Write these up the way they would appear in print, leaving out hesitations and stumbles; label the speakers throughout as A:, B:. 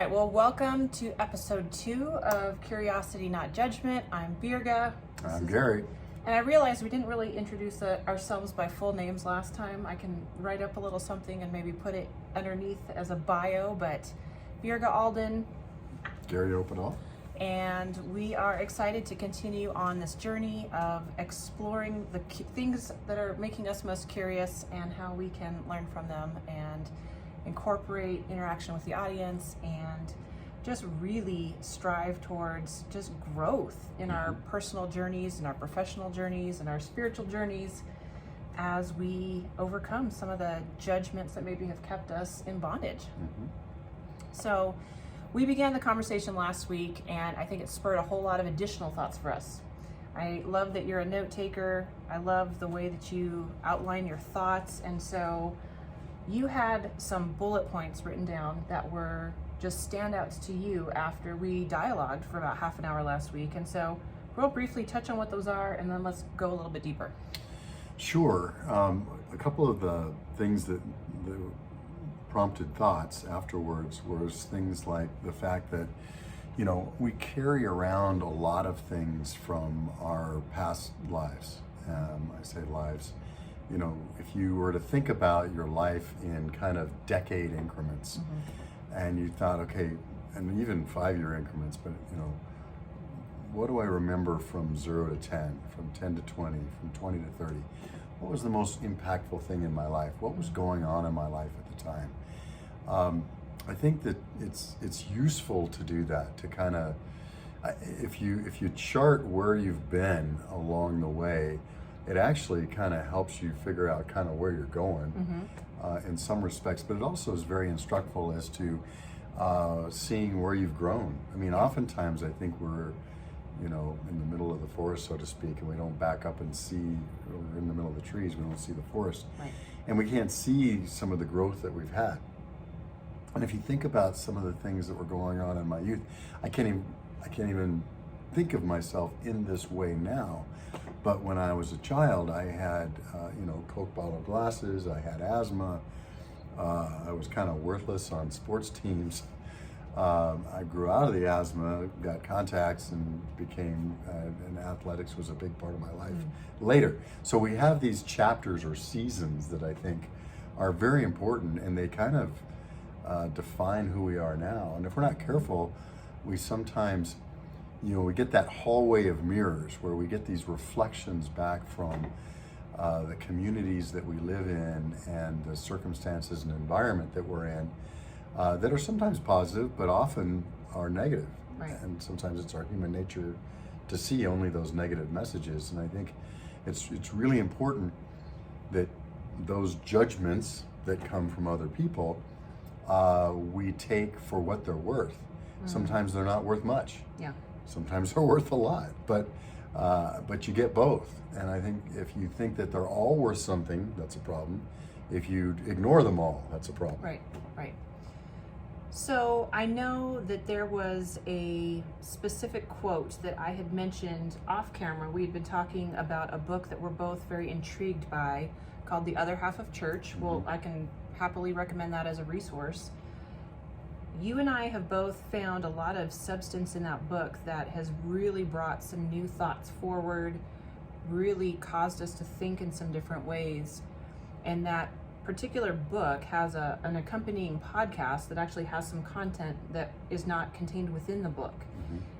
A: All right, well, welcome to episode 2 of Curiosity Not Judgment. I'm Birga.
B: I'm Gary.
A: And I realized we didn't really introduce ourselves by full names last time. I can write up a little something and maybe put it underneath as a bio, but Birga Alden.
B: Gary Opedal.
A: And we are excited to continue on this journey of exploring the things that are making us most curious and how we can learn from them and incorporate interaction with the audience and just really strive towards just growth in our personal journeys, in our professional journeys, and our spiritual journeys as we overcome some of the judgments that maybe have kept us in bondage. So we began the conversation last week, and I think it spurred a whole lot of additional thoughts for us. I love that you're a note taker. I love the way that you outline your thoughts, and so you had some bullet points written down that were just standouts to you after we dialogued for about half an hour last week. And so real briefly touch on what those are, and then let's go a little bit deeper.
B: Sure. A couple of the things that prompted thoughts afterwards was things like the fact that, you know, we carry around a lot of things from our past lives. I say lives. You know, if you were to think about your life in kind of decade increments, and you thought, okay, and even 5-year increments, but you know, what do I remember from 0 to 10, from 10 to 20, from 20 to 30? What was the most impactful thing in my life? What was going on in my life at the time? I think that it's useful to do that, to kind of, if you chart where you've been along the way, it actually kind of helps you figure out kind of where you're going in some respects, but it also is very instructful as to seeing where you've grown. I mean, oftentimes I think we're, you know, in the middle of the forest, so to speak, and we don't back up and see, or we're in the middle of the trees, we don't see the forest.
A: Right.
B: And we can't see some of the growth that we've had. And if you think about some of the things that were going on in my youth, I can't even think of myself in this way now. But when I was a child, I had, you know, Coke bottle glasses, I had asthma, I was kind of worthless on sports teams. I grew out of the asthma, got contacts, and became, and athletics was a big part of my life later. So we have these chapters or seasons that I think are very important, and they kind of define who we are now. And if we're not careful, we sometimes, you know, we get that hallway of mirrors where we get these reflections back from the communities that we live in and the circumstances and environment that we're in that are sometimes positive, but often are negative.
A: Right.
B: And sometimes it's our human nature to see only those negative messages. And I think it's really important that those judgments that come from other people, we take for what they're worth. Sometimes they're not worth much.
A: Yeah.
B: Sometimes they're worth a lot, but you get both. And I think if you think that they're all worth something, that's a problem. If you ignore them all, that's a problem.
A: Right, right. So I know that there was a specific quote that I had mentioned off camera. We had been talking about a book that we're both very intrigued by called The Other Half of Church. Well, I can happily recommend that as a resource. You and I have both found a lot of substance in that book that has really brought some new thoughts forward, really caused us to think in some different ways. And that particular book has an accompanying podcast that actually has some content that is not contained within the book.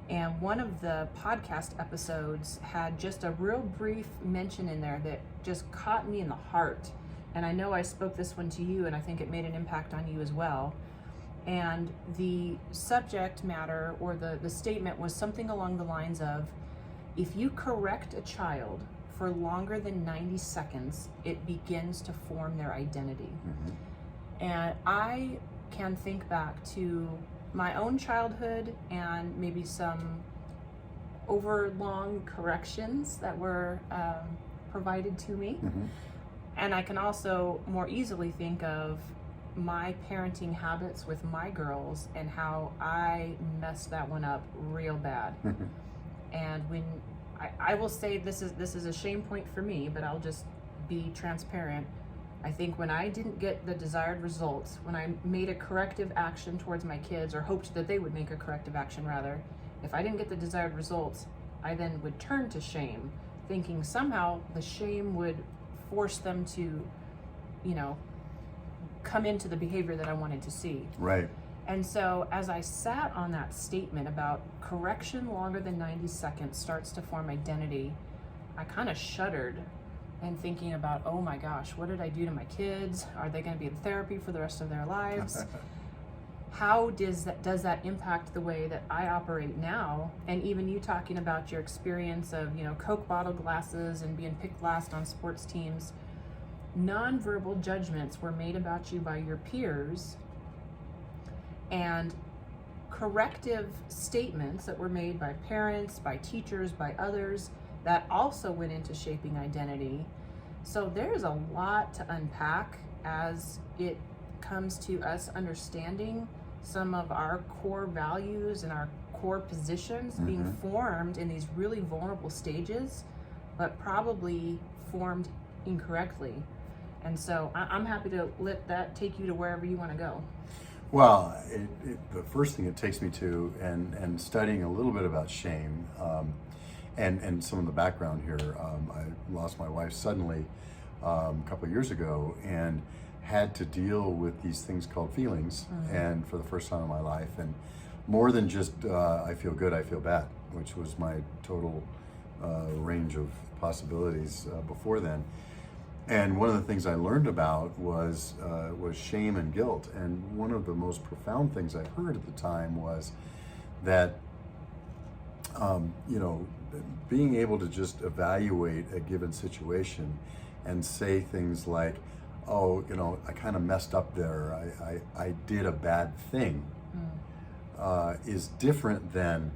A: And one of the podcast episodes had just a real brief mention in there that just caught me in the heart. And I know I spoke this one to you, and I think it made an impact on you as well. And the subject matter or the statement was something along the lines of, if you correct a child for longer than 90 seconds, it begins to form their identity. And I can think back to my own childhood and maybe some overlong corrections that were provided to me. And I can also more easily think of my parenting habits with my girls and how I messed that one up real bad. And when I will say this is a shame point for me, but I'll just be transparent. I think when I didn't get the desired results, when I made a corrective action towards my kids, or hoped that they would make a corrective action rather, if I didn't get the desired results, I then would turn to shame, thinking somehow the shame would force them to, come into the behavior that I wanted to see.
B: Right.
A: And so as I sat on that statement about correction longer than 90 seconds starts to form identity, I kind of shuddered and thinking about, oh my gosh, what did I do to my kids? Are they going to be in therapy for the rest of their lives? How does that impact the way that I operate now? And even you talking about your experience of, Coke bottle glasses and being picked last on sports teams. Non-verbal judgments were made about you by your peers, and corrective statements that were made by parents, by teachers, by others, that also went into shaping identity. So there's a lot to unpack as it comes to us understanding some of our core values and our core positions being formed in these really vulnerable stages, but probably formed incorrectly. And so I'm happy to let that take you to wherever you want to go.
B: Well, the first thing it takes me to, and studying a little bit about shame, and some of the background here, I lost my wife suddenly a couple of years ago, and had to deal with these things called feelings, and for the first time in my life, and more than just I feel good, I feel bad, which was my total range of possibilities before then. And one of the things I learned about was shame and guilt. And one of the most profound things I heard at the time was that, being able to just evaluate a given situation and say things like, oh, I kind of messed up there, I did a bad thing, is different than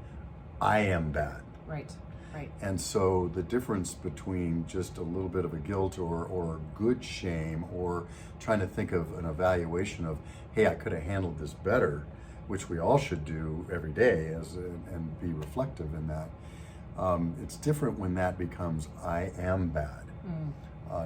B: I am bad.
A: Right. Right.
B: And so the difference between just a little bit of a guilt or good shame, or trying to think of an evaluation of, hey, I could have handled this better, which we all should do every day and be reflective in that. It's different when that becomes I am bad,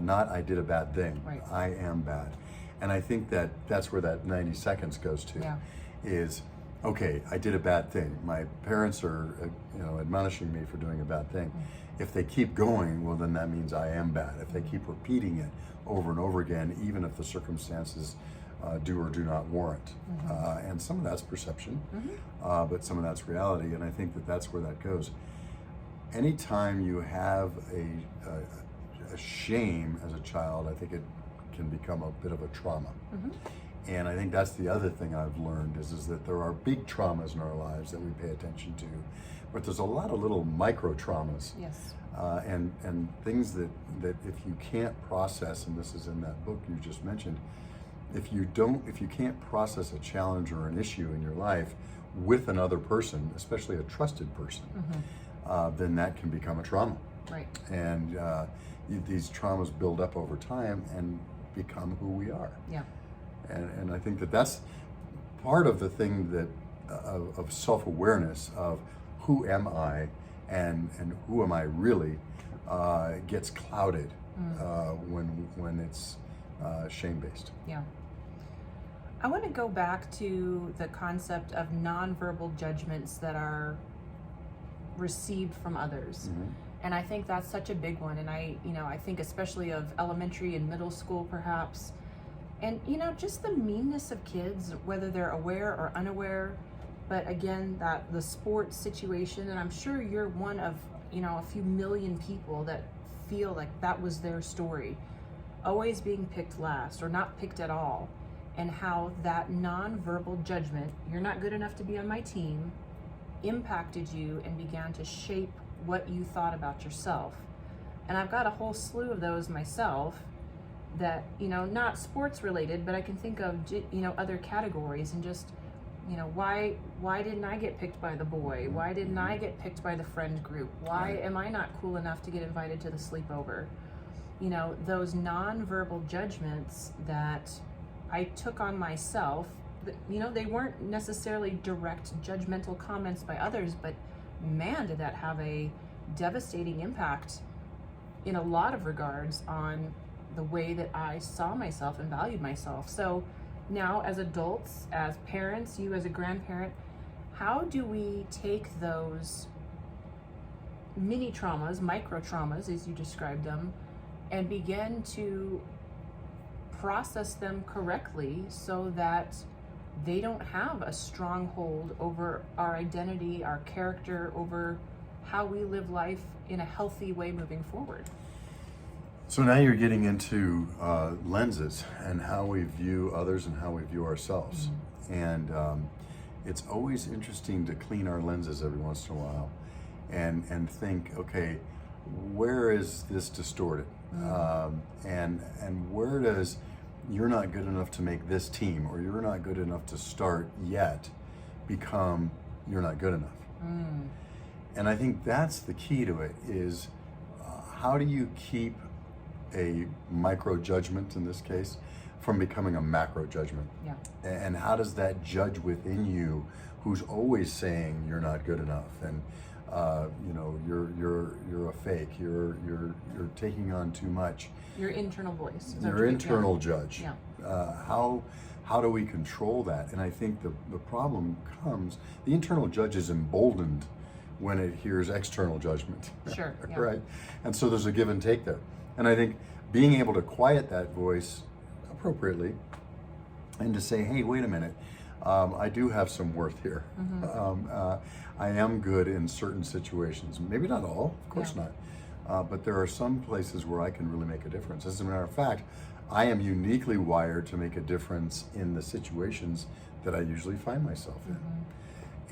B: not I did a bad thing.
A: Right.
B: I am bad. And I think that's where that 90 seconds goes to, is, okay, I did a bad thing. My parents are, admonishing me for doing a bad thing. If they keep going, well, then that means I am bad. If they keep repeating it over and over again, even if the circumstances do or do not warrant. And some of that's perception, but some of that's reality. And I think that's where that goes. Anytime you have a shame as a child, I think it can become a bit of a trauma. And I think that's the other thing I've learned is that there are big traumas in our lives that we pay attention to, but there's a lot of little micro traumas.
A: Yes.
B: And things that if you can't process, and this is in that book you just mentioned, if you can't process a challenge or an issue in your life with another person, especially a trusted person, then that can become a trauma.
A: Right.
B: And these traumas build up over time and become who we are.
A: Yeah.
B: And I think that's part of the thing that of self-awareness of who am I and who am I really gets clouded when it's shame-based.
A: Yeah. I want to go back to the concept of nonverbal judgments that are received from others. And I think that's such a big one. And I think especially of elementary and middle school perhaps. And, just the meanness of kids, whether they're aware or unaware, but again, the sports situation, and I'm sure you're one of, a few million people that feel like that was their story, always being picked last or not picked at all, and how that nonverbal judgment, you're not good enough to be on my team, impacted you and began to shape what you thought about yourself. And I've got a whole slew of those myself, that not sports related, but I can think of other categories, and just why didn't I get picked by the boy? Why didn't I get picked by the friend group? Why am I not cool enough to get invited to the sleepover? Those nonverbal judgments that I took on myself, they weren't necessarily direct judgmental comments by others, but man, did that have a devastating impact in a lot of regards on the way that I saw myself and valued myself. So now, as adults, as parents, you as a grandparent, how do we take those mini traumas, micro traumas, as you described them, and begin to process them correctly so that they don't have a stronghold over our identity, our character, over how we live life in a healthy way moving forward?
B: So now you're getting into lenses and how we view others and how we view ourselves. And it's always interesting to clean our lenses every once in a while and think, okay, where is this distorted? And where does "you're not good enough to make this team" or "you're not good enough to start yet" become "you're not good enough"? And I think that's the key to it, is how do you keep a micro judgment, in this case, from becoming a macro judgment?
A: Yeah.
B: And how does that judge within you, who's always saying you're not good enough, and you're a fake, you're taking on too much?
A: Your internal voice.
B: Your internal judge.
A: Yeah.
B: How do we control that? And I think the problem comes, the internal judge is emboldened when it hears external judgment.
A: Sure. Yeah.
B: Right? And so there's a give and take there. And I think being able to quiet that voice appropriately and to say, hey, wait a minute, I do have some worth here. I am good in certain situations. Maybe not all, of course not. But there are some places where I can really make a difference. As a matter of fact, I am uniquely wired to make a difference in the situations that I usually find myself in.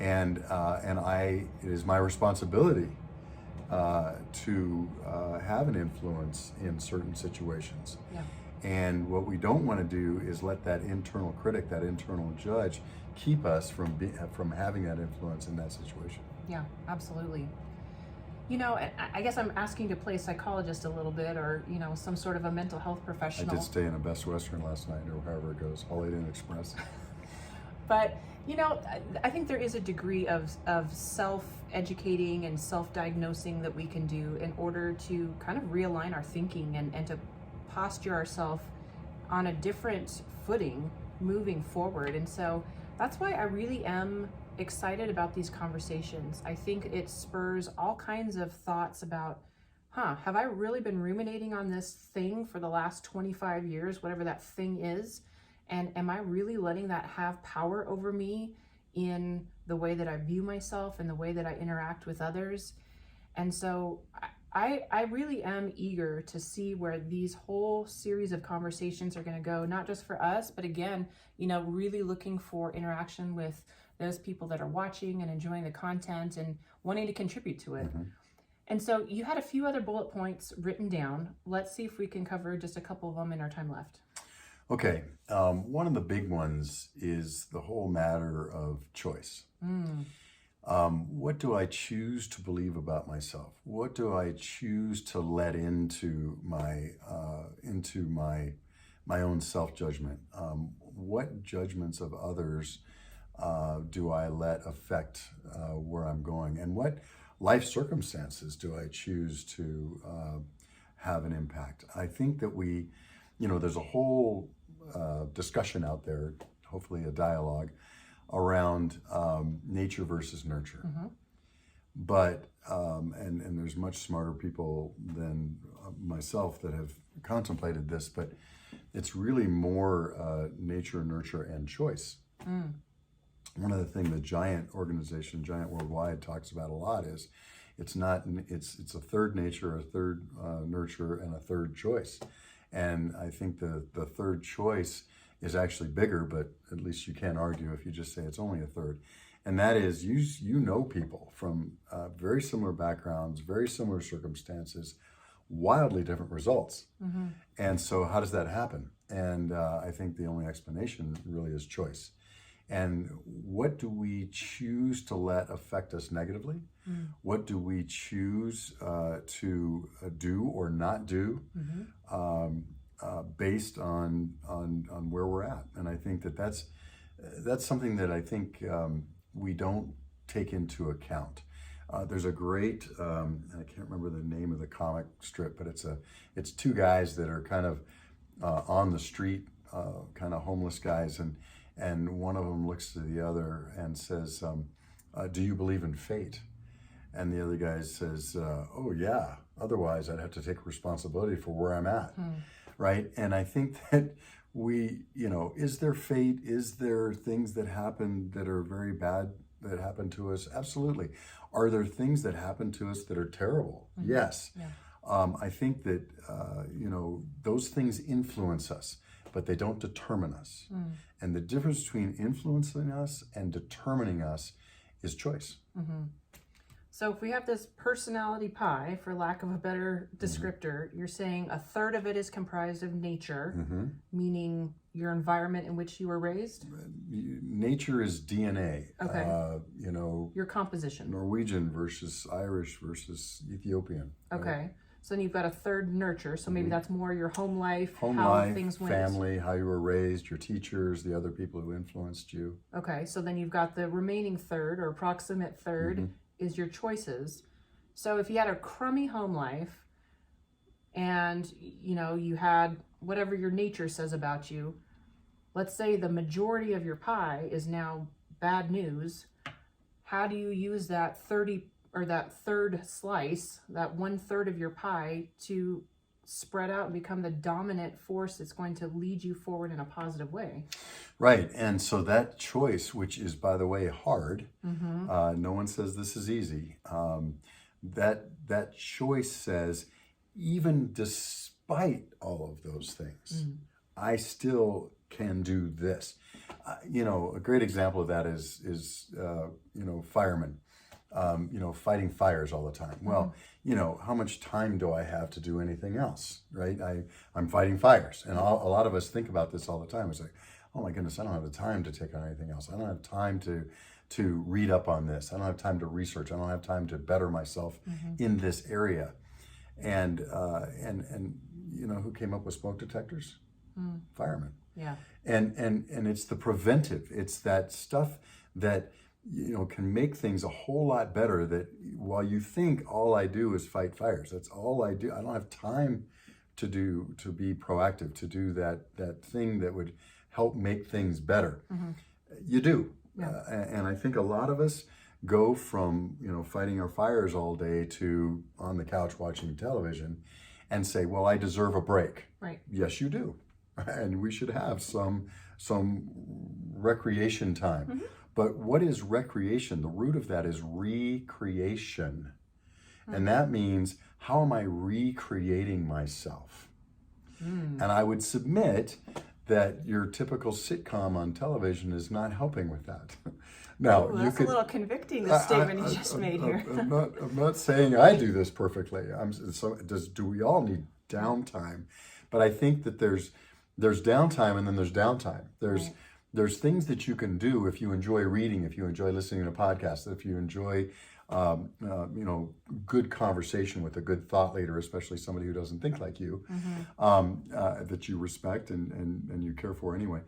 B: And it is my responsibility to have an influence in certain situations.
A: Yeah.
B: And what we don't want to do is let that internal critic, that internal judge, keep us from having that influence in that situation.
A: Yeah, absolutely. I guess I'm asking to play psychologist a little bit, or some sort of a mental health professional.
B: I did stay in a Best Western last night, or however it goes, Holiday Inn Express.
A: But I think there is a degree of self-educating and self-diagnosing that we can do in order to kind of realign our thinking and to posture ourselves on a different footing moving forward. And so that's why I really am excited about these conversations. I think it spurs all kinds of thoughts about, have I really been ruminating on this thing for the last 25 years, whatever that thing is? And am I really letting that have power over me in the way that I view myself and the way that I interact with others? And so I really am eager to see where these whole series of conversations are going to go, not just for us, but again, really looking for interaction with those people that are watching and enjoying the content and wanting to contribute to it. And so you had a few other bullet points written down. Let's see if we can cover just a couple of them in our time left.
B: Okay, one of the big ones is the whole matter of choice. What do I choose to believe about myself? What do I choose to let into my own self-judgment? What judgments of others do I let affect where I'm going? And what life circumstances do I choose to have an impact? I think that there's a whole discussion out there, hopefully a dialogue, around nature versus nurture. But, and there's much smarter people than myself that have contemplated this, but it's really more nature, nurture, and choice. One of the things the Giant organization, Giant Worldwide, talks about a lot is it's a third nature, a third nurture, and a third choice. And I think the third choice is actually bigger, but at least you can't argue if you just say it's only a third. And that is, you know people from very similar backgrounds, very similar circumstances, wildly different results. And so how does that happen? And I think the only explanation really is choice. And what do we choose to let affect us negatively? What do we choose to do or not do based on where we're at? And I think that's something that I think we don't take into account. There's a great, I can't remember the name of the comic strip, but it's two guys that are kind of on the street, kind of homeless guys, and one of them looks to the other and says, do you believe in fate? And the other guy says, oh yeah, otherwise I'd have to take responsibility for where I'm at, right? And I think that is there fate? Is there things that happen that are very bad that happen to us? Absolutely. Are there things that happen to us that are terrible? Yes.
A: Yeah.
B: I think that, those things influence us, but they don't determine us. And the difference between influencing us and determining us is choice.
A: So if we have this personality pie, for lack of a better descriptor, you're saying a third of it is comprised of nature, meaning your environment in which you were raised?
B: Nature is DNA.
A: Okay. Your composition.
B: Norwegian versus Irish versus Ethiopian.
A: Okay. Right? So then you've got a third nurture. So maybe that's more your home life, things went.
B: Family, how you were raised, your teachers, the other people who influenced you.
A: Okay. So then you've got the remaining third or approximate third is your choices. So if you had a crummy home life and, you had whatever your nature says about you, let's say the majority of your pie is now bad news. How do you use that that third slice, that 1/3 of your pie, to spread out and become the dominant force that's going to lead you forward in a positive way?
B: Right. And so that choice, which is, by the way, hard, no one says this is easy, that choice says, even despite all of those things, I still can do this. A great example of that is firemen. Fighting fires all the time. Well, how much time do I have to do anything else, right? I'm fighting fires. And a lot of us think about this all the time. It's like, oh my goodness, I don't have the time to take on anything else. I don't have time to read up on this. I don't have time to research. I don't have time to better myself in this area. And who came up with smoke detectors? Firemen.
A: Yeah.
B: And it's the preventive. It's that stuff that can make things a whole lot better, that while you think all I do is fight fires, that's all I do. I don't have time to be proactive, to do that thing that would help make things better. You do.
A: Yeah.
B: And I think a lot of us go from, fighting our fires all day to on the couch watching television and say, well, I deserve a break.
A: Right.
B: Yes, you do. And we should have some recreation time. But what is recreation? The root of that is recreation. And that means, how am I recreating myself? And I would submit that your typical sitcom on television is not helping with that. Now,
A: that's a little convicting, the statement you just made here.
B: I'm not saying I do this perfectly. Do we all need downtime? But I think that there's downtime and then there's downtime. There's things that you can do if you enjoy reading, if you enjoy listening to podcasts, if you enjoy, good conversation with a good thought leader, especially somebody who doesn't think like you, that you respect and you care for anyway.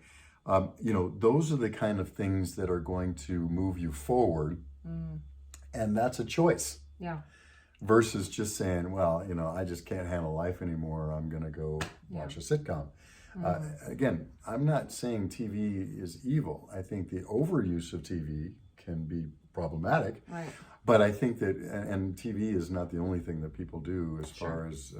B: Those are the kind of things that are going to move you forward. And that's a choice.
A: Yeah.
B: Versus just saying, well, I just can't handle life anymore. I'm going to go watch a sitcom. Again, I'm not saying TV is evil. I think the overuse of TV can be problematic. Right. But I think that, and TV is not the only thing that people do as far as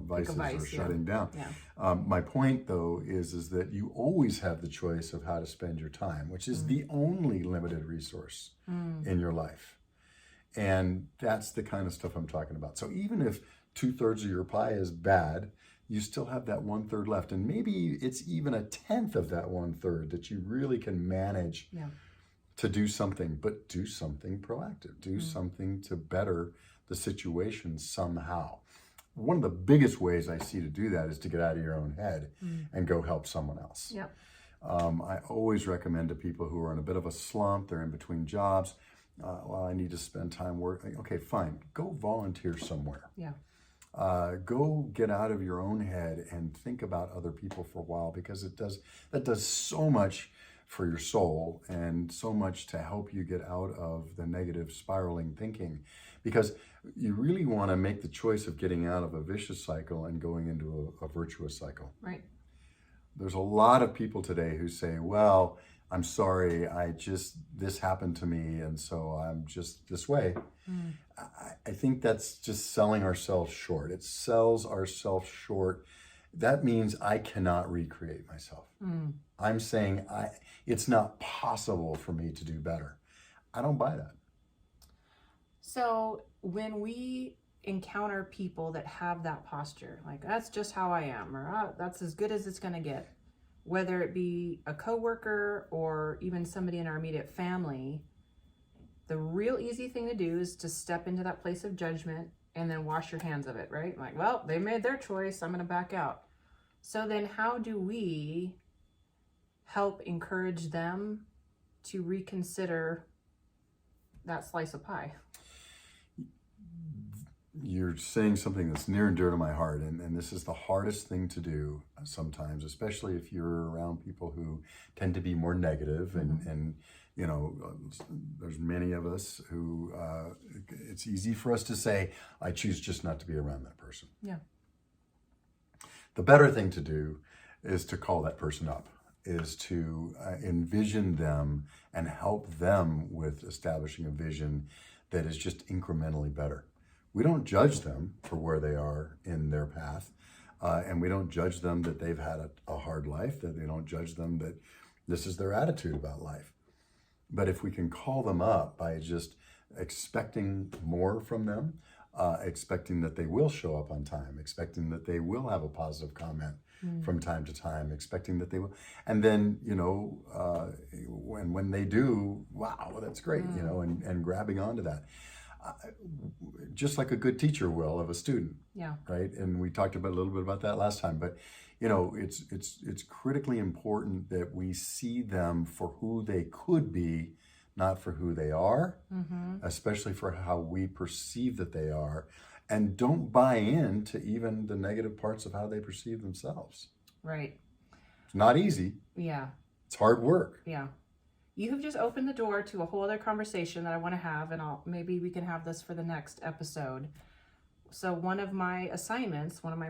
B: vices or shutting down. Yeah. My point, though, is that you always have the choice of how to spend your time, which is the only limited resource in your life. And that's the kind of stuff I'm talking about. So even if 2/3 of your pie is bad, you still have that 1/3 left. And maybe it's even 1/10 of that 1/3 that you really can manage to do something, but do something proactive. Do something to better the situation somehow. One of the biggest ways I see to do that is to get out of your own head and go help someone else. Yep. I always recommend to people who are in a bit of a slump, they're in between jobs, well, I need to spend time working. Okay, fine. Go volunteer somewhere. Yeah. Go get out of your own head and think about other people for a while, because that does so much for your soul and so much to help you get out of the negative spiraling thinking, because you really want to make the choice of getting out of a vicious cycle and going into a virtuous cycle.
A: Right.
B: There's a lot of people today who say, well, I'm sorry, this happened to me, and so I'm just this way. I think that's just selling ourselves short. It sells ourselves short. That means I cannot recreate myself. I'm saying it's not possible for me to do better. I don't buy that.
A: So when we encounter people that have that posture, like that's just how I am, or that's as good as it's going to get, whether it be a coworker or even somebody in our immediate family, the real easy thing to do is to step into that place of judgment and then wash your hands of it, right? Like, well, they made their choice, I'm going to back out. So then how do we help encourage them to reconsider that slice of pie?
B: You're saying something that's near and dear to my heart, and this is the hardest thing to do sometimes, especially if you're around people who tend to be more negative, and you know, there's many of us who it's easy for us to say, I choose just not to be around that person.
A: Yeah.
B: The better thing to do is to call that person up, is to envision them and help them with establishing a vision that is just incrementally better. We don't judge them for where they are in their path, and we don't judge them that they've had a hard life, that they don't judge them that this is their attitude about life. But if we can call them up by just expecting more from them, expecting that they will show up on time, expecting that they will have a positive comment from time to time, expecting that they will, and then, you know, when they do, wow, that's great, you know, and grabbing onto that. Just like a good teacher will of a student,
A: Yeah.
B: right? And we talked about a little bit about that last time, but you know, it's critically important that we see them for who they could be, not for who they are, especially for how we perceive that they are, and don't buy into even the negative parts of how they perceive themselves.
A: Right.
B: It's not easy.
A: Yeah.
B: It's hard work.
A: Yeah. You have just opened the door to a whole other conversation that I want to have, and maybe we can have this for the next episode. So one of my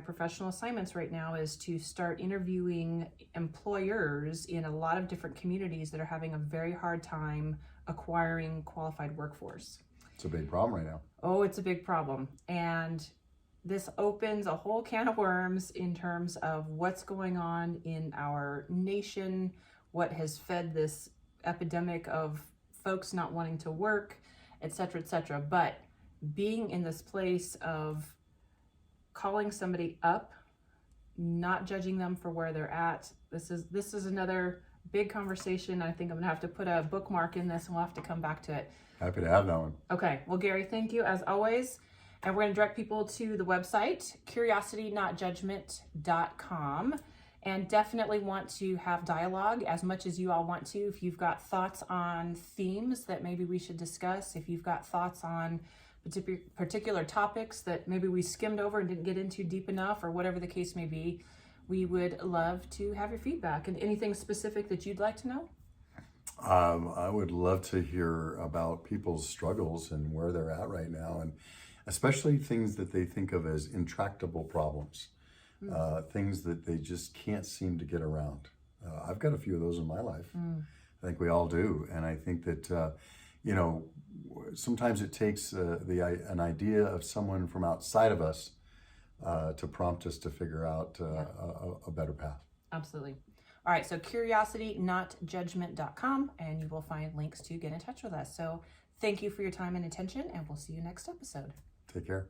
A: professional assignments right now is to start interviewing employers in a lot of different communities that are having a very hard time acquiring qualified workforce.
B: It's a big problem right now.
A: Oh, it's a big problem. And this opens a whole can of worms in terms of what's going on in our nation, what has fed this epidemic of folks not wanting to work, et cetera, but being in this place of calling somebody up, not judging them for where they're at. This is another big conversation. I think I'm gonna have to put a bookmark in this and we'll have to come back to it.
B: Happy to have that one.
A: Okay, well, Gary, thank you as always. And we're gonna direct people to the website, curiositynotjudgment.com. And definitely want to have dialogue as much as you all want to. If you've got thoughts on themes that maybe we should discuss, if you've got thoughts on particular topics that maybe we skimmed over and didn't get into deep enough, or whatever the case may be, we would love to have your feedback. And anything specific that you'd like to know?
B: I would love to hear about people's struggles and where they're at right now, and especially things that they think of as intractable problems. Things that they just can't seem to get around. I've got a few of those in my life. I think we all do. And I think that, you know, sometimes it takes an idea of someone from outside of us to prompt us to figure out a better path.
A: Absolutely. All right, so curiositynotjudgment.com, and you will find links to get in touch with us. So thank you for your time and attention, and we'll see you next episode.
B: Take care.